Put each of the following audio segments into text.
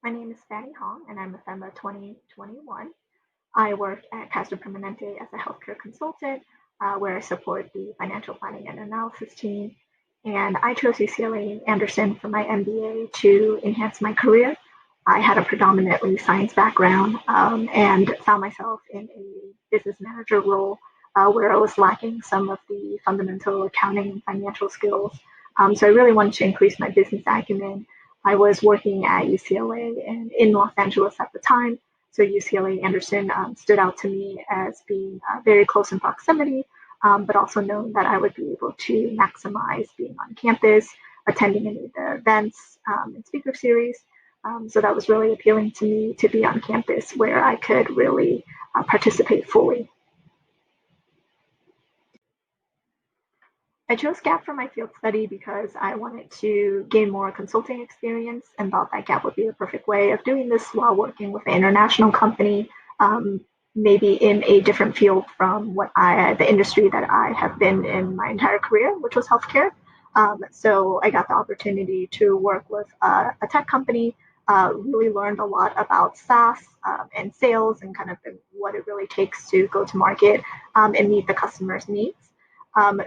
My name is Fanny Hong, and I'm a FEMBA 2021. I work at Kaiser Permanente as a healthcare consultant, where I support the financial planning and analysis team. And I chose UCLA Anderson for my MBA to enhance my career. I had a predominantly science background and found myself in a business manager role where I was lacking some of the fundamental accounting and financial skills. So I really wanted to increase my business acumen. I was working at UCLA and in Los Angeles at the time. So UCLA Anderson stood out to me as being very close in proximity, but also knowing that I would be able to maximize being on campus, attending any of the events and speaker series. So that was really appealing to me to be on campus where I could really participate fully. I chose GAP for my field study because I wanted to gain more consulting experience and thought that GAP would be the perfect way of doing this while working with an international company, maybe in a different field from the industry that I have been in my entire career, which was healthcare. So I got the opportunity to work with a tech company, really learned a lot about SaaS and sales and kind of what it really takes to go to market and meet the customer's needs.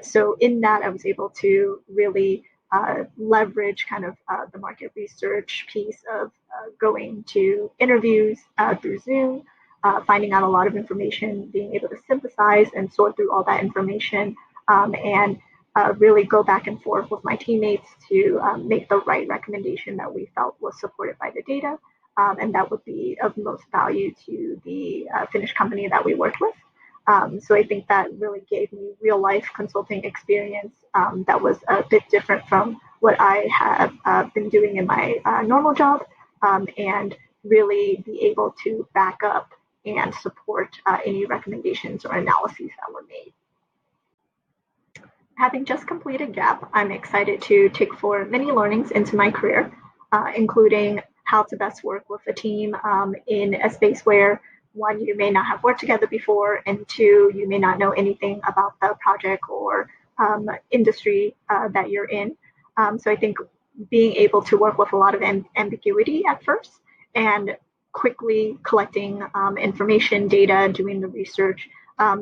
So in that, I was able to really leverage kind of the market research piece of going to interviews through Zoom, finding out a lot of information, being able to synthesize and sort through all that information, and really go back and forth with my teammates to make the right recommendation that we felt was supported by the data, and that would be of most value to the Finnish company that we worked with. So I think that really gave me real life consulting experience that was a bit different from what I have been doing in my normal job, and really be able to back up and support any recommendations or analyses that were made. Having just completed GAP, I'm excited to take forward many learnings into my career, including how to best work with a team in a space where one, you may not have worked together before, and two, you may not know anything about the project or industry that you're in. So I think being able to work with a lot of ambiguity at first and quickly collecting information, data, doing the research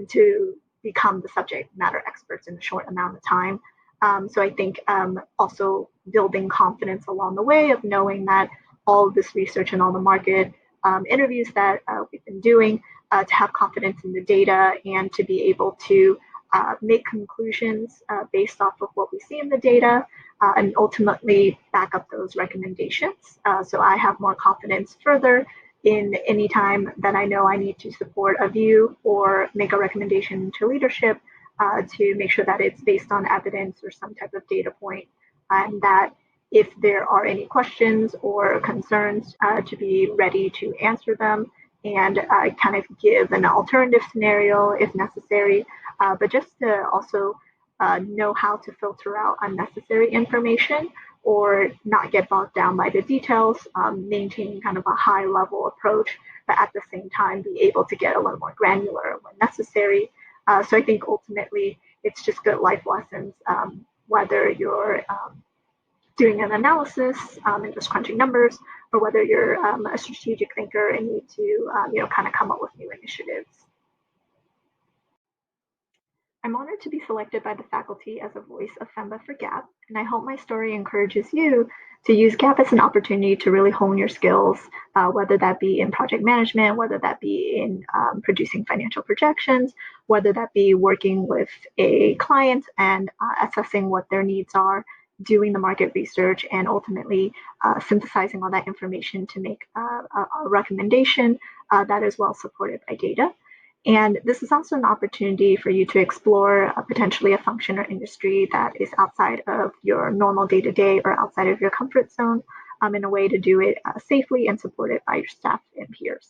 to become the subject matter experts in a short amount of time. So I think also building confidence along the way of knowing that all of this research and all the market interviews that we've been doing, to have confidence in the data and to be able to make conclusions based off of what we see in the data and ultimately back up those recommendations. So I have more confidence further in any time that I know I need to support a view or make a recommendation to leadership to make sure that it's based on evidence or some type of data point, and that if there are any questions or concerns, to be ready to answer them and kind of give an alternative scenario if necessary, but just to also know how to filter out unnecessary information or not get bogged down by the details, maintain kind of a high level approach, but at the same time be able to get a little more granular when necessary. So I think ultimately it's just good life lessons, whether you're doing an analysis and just crunching numbers, or whether you're a strategic thinker and need to kind of come up with new initiatives. I'm honored to be selected by the faculty as a voice of FEMBA for GAP, and I hope my story encourages you to use GAP as an opportunity to really hone your skills, whether that be in project management, whether that be in producing financial projections, whether that be working with a client and assessing what their needs are, doing the market research, and ultimately synthesizing all that information to make a recommendation that is well supported by data. And this is also an opportunity for you to explore potentially a function or industry that is outside of your normal day-to-day or outside of your comfort zone in a way to do it safely and supported by your staff and peers.